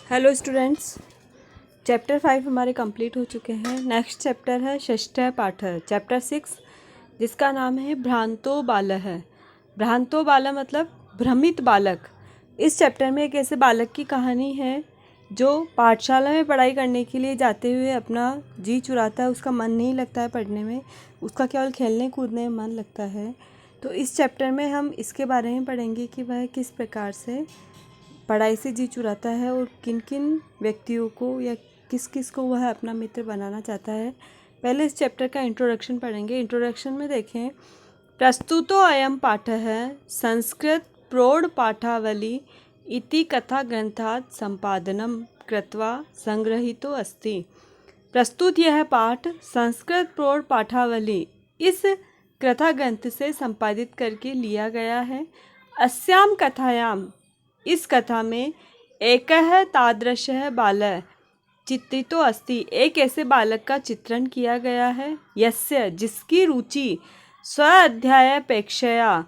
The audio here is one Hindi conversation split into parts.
हेलो स्टूडेंट्स, चैप्टर 5 हमारे कंप्लीट हो चुके हैं। नेक्स्ट चैप्टर है षष्ठः पाठः, चैप्टर 6, जिसका नाम है भ्रांतो बालः। भ्रांतो बालः मतलब भ्रमित बालक। इस चैप्टर में एक ऐसे बालक की कहानी है जो पाठशाला में पढ़ाई करने के लिए जाते हुए अपना जी चुराता है। उसका मन नहीं लगता है पढ़ने में, उसका केवल खेलने कूदने में मन लगता है। तो इस चैप्टर में हम इसके बारे में पढ़ेंगे कि वह किस प्रकार से पढ़ाई से जी चुराता है और किन किन व्यक्तियों को या किस किस को वह अपना मित्र बनाना चाहता है। पहले इस चैप्टर का इंट्रोडक्शन पढ़ेंगे। इंट्रोडक्शन में देखें, प्रस्तुतो अयम पाठः संस्कृत प्रौढ़ पाठावली इति कथा ग्रंथात् संपादनम कृत्वा संग्रहीतो अस्ति। प्रस्तुत यह पाठ संस्कृत प्रौढ़ पाठावली इस कथा ग्रंथ से संपादित करके लिया गया है। अस्याम कथायाम, इस कथा में एकः तादृशः बालः चित्रितो अस्ति, एक ऐसे बालक का चित्रण किया गया है। यस्य, जिसकी रुचि स्व अध्यायापेक्षया,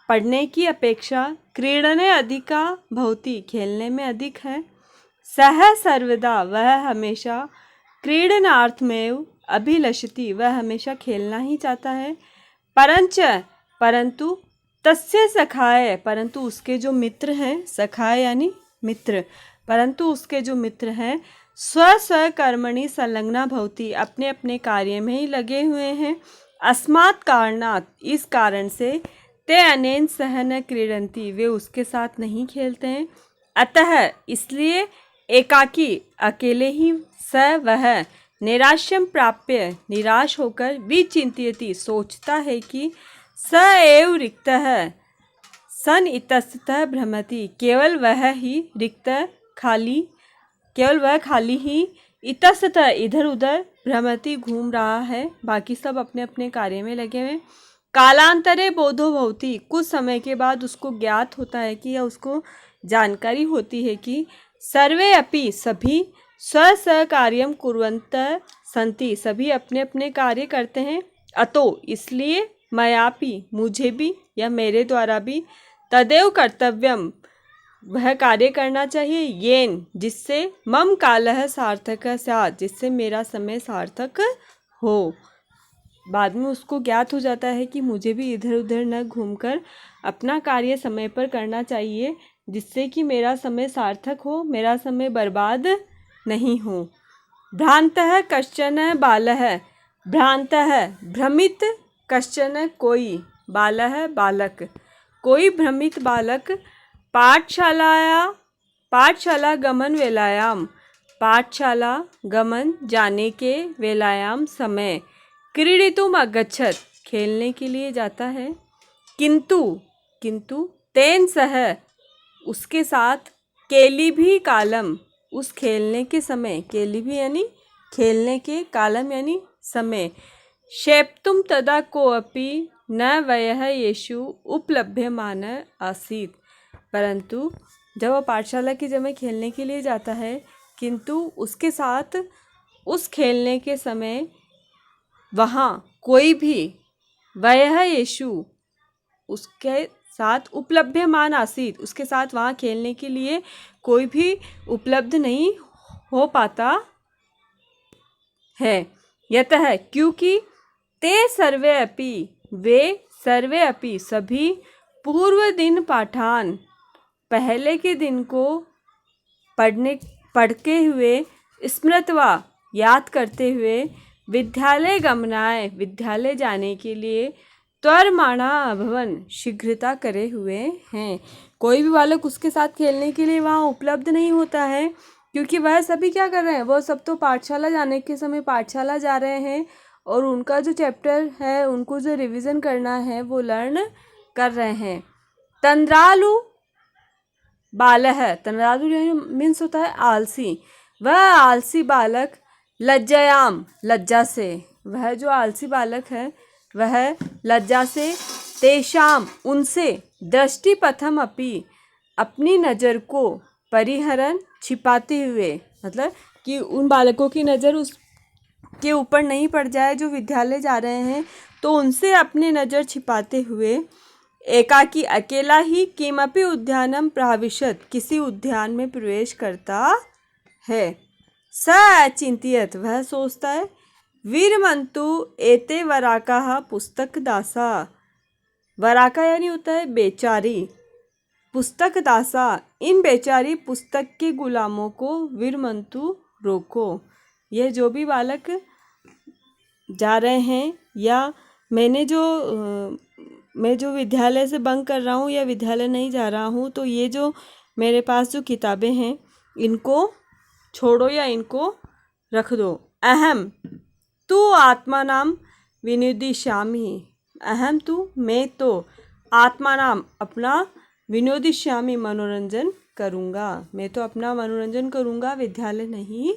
पढ़ने की अपेक्षा क्रीडने अधिका भवति, खेलने में अधिक है। सः सर्वदा, वह हमेशा क्रीडनार्थमेव अभिलषति, वह हमेशा खेलना ही चाहता है। परंच, परंतु तस्य सखाय, परंतु उसके जो मित्र हैं, सखाय यानी मित्र, परंतु उसके जो मित्र हैं स्व कर्मणि संलग्ना भवति, अपने अपने कार्य में ही लगे हुए हैं। अस्मात् कारणात्, इस कारण से ते अनेन सह न क्रीडन्ति, वे उसके साथ नहीं खेलते हैं। अतः, इसलिए एकाकी, अकेले ही स वह निराश्यम प्राप्य, निराश होकर विचिंत्यति, सोचता है कि स एव रिक्तः सन इतस्ततः भ्रमति, केवल वह ही रिक्त, खाली, केवल वह खाली ही, इतस्ततः इधर उधर, भ्रमति घूम रहा है, बाकी सब अपने अपने कार्य में लगे हुए। कालांतरे बोधो भवति, कुछ समय के बाद उसको ज्ञात होता है कि, या उसको जानकारी होती है कि सर्वे अपि, सभी स्व स्व कार्यम कुर्वन्तः सन्ति, सभी अपने अपने कार्य करते हैं। अतो, इसलिए मयापि, मुझे भी या मेरे द्वारा भी, तदेव कर्तव्यम, वह कार्य करना चाहिए, येन, जिससे मम कालः सार्थकः स्यात्, जिससे मेरा समय सार्थक हो। बाद में उसको ज्ञात हो जाता है कि मुझे भी इधर उधर न घूमकर अपना कार्य समय पर करना चाहिए, जिससे कि मेरा समय सार्थक हो, मेरा समय बर्बाद नहीं हो। भ्रांतः कश्चन बालः, भ्रांतः भ्रमित, कश्चन कोई, बालः बालक, कोई भ्रमित बालक, पाठशाला गमन वेलायाम, पाठशाला गमन जाने के वेलायाम समय, क्रीडितुम अगच्छत्, खेलने के लिए जाता है। किंतु तेन सह, उसके साथ, केली भी कालम, उस खेलने के समय, केली भी यानी खेलने के, कालम यानी समय, शेप्तुम तदा कोऽपि न वयः येषु उपलभ्यमान आसीत्, परंतु जब वह पाठशाला की जगह खेलने के लिए जाता है, किंतु उसके साथ उस खेलने के समय वहाँ कोई भी, वयः येषु, उसके साथ उपलभ्यमान आसीत्, उसके साथ वहाँ खेलने के लिए कोई भी उपलब्ध नहीं हो पाता है। यतः, क्योंकि ते सर्वे अपि, वे सर्वे अपि, सभी पूर्व दिन पाठान, पहले के दिन को पढ़ते हुए, स्मृत्वा, याद करते हुए, विद्यालय गमनाय, विद्यालय जाने के लिए, त्वरमाणा अभवन, शीघ्रता करे हुए हैं। कोई भी बालक उसके साथ खेलने के लिए वहाँ उपलब्ध नहीं होता है, क्योंकि वह सभी क्या कर रहे हैं, वह सब तो पाठशाला जाने के समय पाठशाला जा रहे हैं और उनका जो चैप्टर है, उनको जो रिवीजन करना है, वो लर्न कर रहे हैं। तंद्रालु बालः, तंद्रालु मीन्स होता है आलसी, वह आलसी बालक, लज्जायाम, लज्जा से, वह जो आलसी बालक है वह लज्जा से, तेषाम, उनसे, दृष्टिपथम अपि, अपनी नज़र को, परिहरन, छिपाते हुए, मतलब कि उन बालकों की नज़र उस के ऊपर नहीं पड़ जाए जो विद्यालय जा रहे हैं, तो उनसे अपनी नज़र छिपाते हुए, एकाकी अकेला ही किमपि उद्यानम प्राविशत किसी उद्यान में प्रवेश करता है। स अचिंत्यत वह सोचता है। वीरमंतु एते वराकाः पुस्तक दासा, वराका यानी होता है बेचारी, पुस्तक दासा इन बेचारी पुस्तक के गुलामों को वीरमंतु रोको। यह जो भी बालक जा रहे हैं या मैं जो विद्यालय से बंक कर रहा हूँ या विद्यालय नहीं जा रहा हूँ, तो ये जो मेरे पास जो किताबें हैं इनको छोड़ो या इनको रख दो। अहम तू आत्मा नाम विनोदिष्यामि, अहम तू मैं तो आत्मा नाम अपना विनोदिष्यामि मनोरंजन करूँगा, मैं तो अपना मनोरंजन करूँगा, विद्यालय नहीं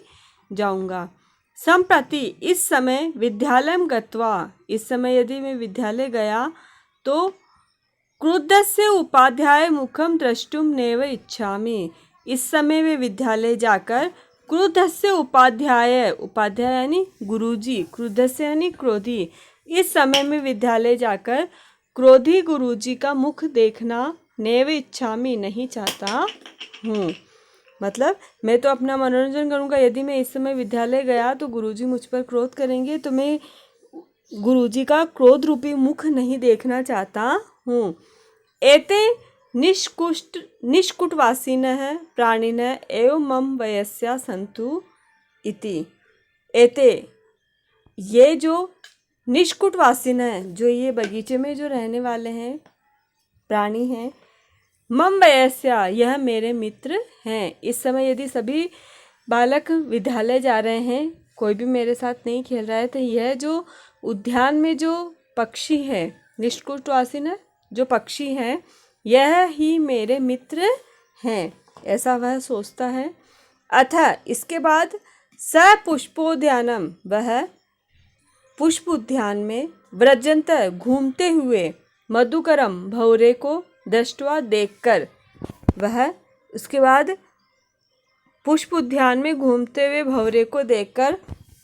जाऊँगा। संप्रति इस समय विद्यालय गत्वा, इस समय यदि मैं विद्यालय गया तो क्रुद्धस्य उपाध्याय मुखम द्रष्टुम नैव इच्छामि, इस समय वे विद्यालय जाकर क्रुद्धस्य उपाध्याय, उपाध्याय यानी गुरुजी, क्रुद्धस्य यानी क्रोधी, इस समय में विद्यालय जाकर क्रोधी गुरुजी का मुख देखना नैव इच्छामि नहीं चाहता हूँ। मतलब मैं तो अपना मनोरंजन करूँगा, यदि मैं इस समय विद्यालय गया तो गुरुजी मुझ पर क्रोध करेंगे, तो मैं गुरुजी का क्रोध रूपी मुख नहीं देखना चाहता हूँ। एते निष्कुटवासिनः प्राणिनः एव मम वयस्या सन्तु इति। एते ये जो निष्कुटवासिन हैं, जो ये बगीचे में जो रहने वाले हैं प्राणी हैं, मम वयस्या यह मेरे मित्र हैं। इस समय यदि सभी बालक विद्यालय जा रहे हैं, कोई भी मेरे साथ नहीं खेल रहा है, तो यह जो उद्यान में जो पक्षी है, निष्कुटवासिन जो पक्षी हैं, यह ही मेरे मित्र हैं, ऐसा वह सोचता है। अतः इसके बाद स पुष्पोद्यानम, वह पुष्प उद्यान में व्रजंत घूमते हुए मधुकरम भौरे को दृष्टवा देखकर, वह उसके बाद पुष्प उद्यान में घूमते हुए भौरे को देखकर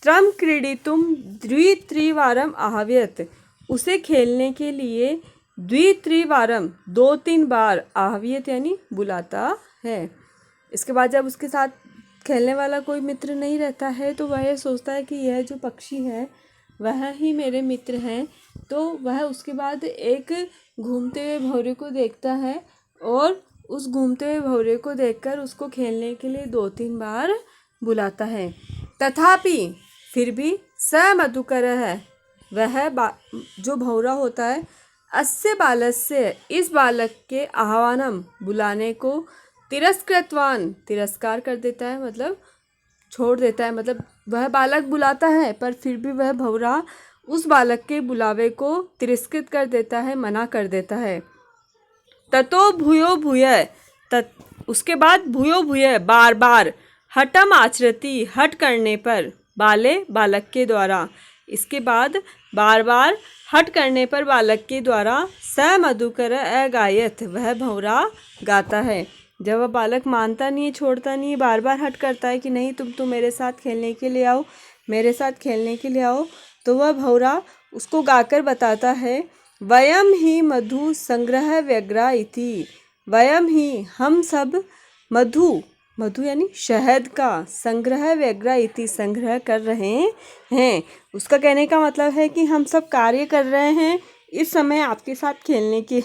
त्रम क्रीडितुम द्वित्रिवारम आह्वयत, उसे खेलने के लिए द्वित्रिवारम 2-3 बार आह्वयत यानी बुलाता है। इसके बाद जब उसके साथ खेलने वाला कोई मित्र नहीं रहता है तो वह सोचता है कि यह जो पक्षी है वह ही मेरे मित्र हैं, तो वह उसके बाद एक घूमते हुए भौरे को देखता है और उस घूमते हुए भौरे को देखकर उसको खेलने के लिए 2-3 बार बुलाता है। तथापि फिर भी स मधुकर है, वह जो भौरा होता है, अस्य बालस्य इस बालक के आह्वानम बुलाने को तिरस्कृतवान तिरस्कार कर देता है, मतलब छोड़ देता है। मतलब वह बालक बुलाता है पर फिर भी वह भौरा उस बालक के बुलावे को तिरस्कृत कर देता है, मना कर देता है। ततो भूयो भूय, उसके बाद भूयो भूय बार बार हठम आचरति, हठ करने पर, बाले बालक के द्वारा, इसके बाद बार बार हठ करने पर बालक के द्वारा स मधुकर अगायत, वह भौरा गाता है। जब वह बालक मानता नहीं है, छोड़ता नहीं है, बार बार हट करता है कि नहीं तुम तो मेरे साथ खेलने के लिए आओ, मेरे साथ खेलने के लिए आओ, तो वह भौरा उसको गाकर बताता है, वयम ही मधु संग्रह व्यग्रा इति, वयम ही हम सब मधु, मधु यानी शहद का, संग्रह व्यग्रा इति संग्रह कर रहे हैं। उसका कहने का मतलब है कि हम सब कार्य कर रहे हैं, इस समय आपके साथ खेलने के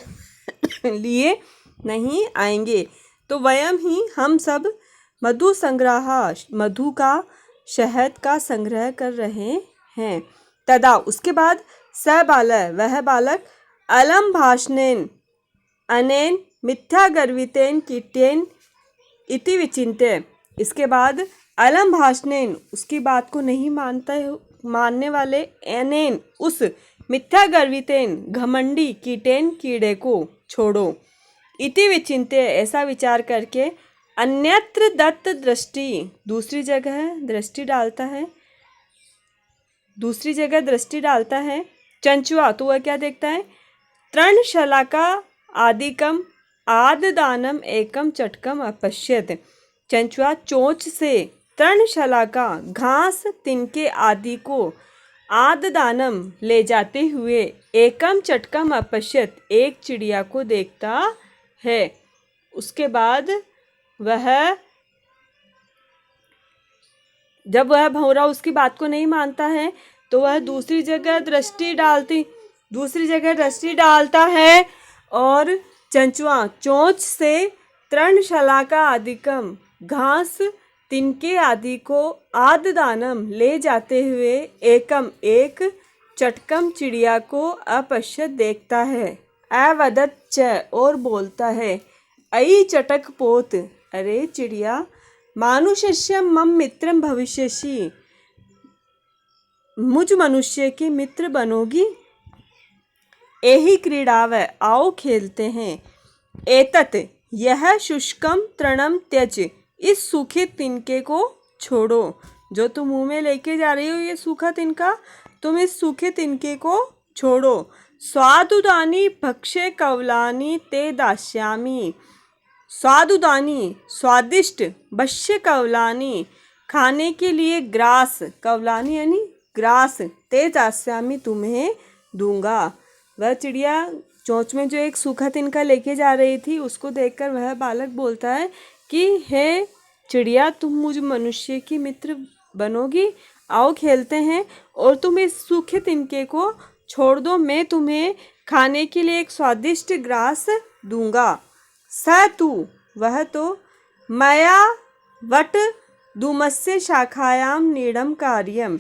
लिए नहीं आएंगे। तो वयम ही हम सब मधु संग्रह, मधु का, शहद का संग्रह कर रहे हैं। तदा उसके बाद स बाल, वह बालक अलम भाषणेन अनेन मिथ्या गर्वितेन कीटेन इति विचिन्त्य, इसके बाद अलम भाषणेन उसकी बात को नहीं मानने वाले, अनेन उस, मिथ्या गर्वितेन घमंडी, कीटेन कीड़े को छोड़ो, इति विचिन्त्य ऐसा विचार करके, अन्यत्र दत्त दृष्टि, दूसरी जगह दृष्टि डालता है, दूसरी जगह दृष्टि डालता है। चंचुआ, तो वह क्या देखता है, तृण शलाका आदिकम आददानम एकम चटकम अपश्यत, चंचुआ चोंच से तृण शलाका घास तिनके आदि को आददानम ले जाते हुए एकम चटकम अपश्यत एक चिड़िया को देखता है। उसके बाद जब वह भंवरा उसकी बात को नहीं मानता है तो वह दूसरी जगह दृष्टि डालता है और चंचुआ चोंच से तृणशलाका आदिकम घास तिनके आदि को आददानम ले जाते हुए एकम एक चटकम चिड़िया को अपश्यत देखता है। अवदत च और बोलता है, अई चटक पोत, अरे चिड़िया, मानुष्यस्य मम मित्रम भविष्यसि, मुझ मनुष्य के मित्र बनोगी। एहि क्रीड़ाव, आओ खेलते हैं। एतत, यह शुष्कम तृणम त्यज, इस सूखे तिनके को छोड़ो। जो तुम मुंह में लेके जा रही हो ये सूखा तिनका, तुम इस सूखे तिनके को छोड़ो। स्वादुदानी भक्ष्य कवलानी ते दास्यामि, स्वादुदानी स्वादिष्ट, भक्ष्य कवलानी खाने के लिए ग्रास, कवलानी यानी ग्रास, ते दास्यामि तुम्हें दूंगा। वह चिड़िया चोंच में जो एक सूखा तिनका लेके जा रही थी उसको देखकर वह बालक बोलता है कि हे चिड़िया, तुम मुझ मनुष्य की मित्र बनोगी, आओ खेलते हैं और तुम इस सूखे तिनके को छोड़ दो, मैं तुम्हें खाने के लिए एक स्वादिष्ट ग्रास दूंगा। स तू, वह तो, मया वट धूमस्य शाखायाम नीडम कार्यम,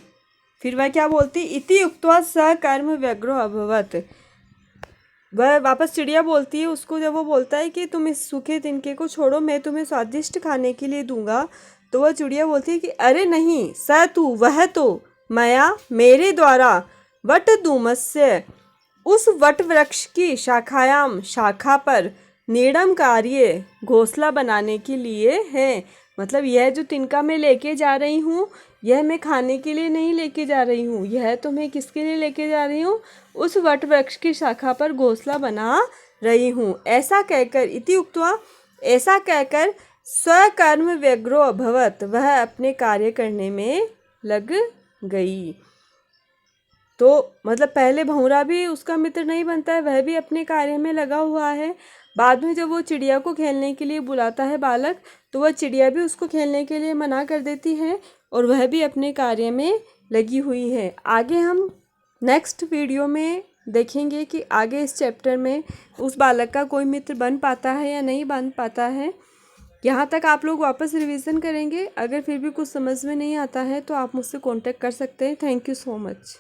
फिर वह क्या बोलती, इति उक्त्वा स कर्म व्यग्रो अभवत। वह वापस चिड़िया बोलती है उसको, जब वो बोलता है कि तुम इस सूखे तिनके को छोड़ो, मैं तुम्हें स्वादिष्ट खाने के लिए दूंगा, तो वह चिड़िया बोलती है कि अरे नहीं, स तू, वह तो, मया मेरे द्वारा, वट धूमस्य उस वट वृक्ष की शाखायाम शाखा पर, नीडम कार्य घोंसला बनाने के लिए है। मतलब यह जो तिनका मैं लेके जा रही हूँ यह मैं खाने के लिए नहीं लेके जा रही हूँ, यह तो मैं किसके लिए लेके जा रही हूँ, उस वट वृक्ष की शाखा पर घोंसला बना रही हूँ। ऐसा कहकर, इति उक्त्वा, ऐसा कहकर स्वकर्म व्यग्रो अभवत, वह अपने कार्य करने में लग गई। तो मतलब पहले भंवरा भी उसका मित्र नहीं बनता है, वह भी अपने कार्य में लगा हुआ है। बाद में जब वो चिड़िया को खेलने के लिए बुलाता है बालक, तो वह चिड़िया भी उसको खेलने के लिए मना कर देती है और वह भी अपने कार्य में लगी हुई है। आगे हम नेक्स्ट वीडियो में देखेंगे कि आगे इस चैप्टर में उस बालक का कोई मित्र बन पाता है या नहीं बन पाता है। यहाँ तक आप लोग वापस रिवीजन करेंगे। अगर फिर भी कुछ समझ में नहीं आता है तो आप मुझसे कांटेक्ट कर सकते हैं। Thank you so much.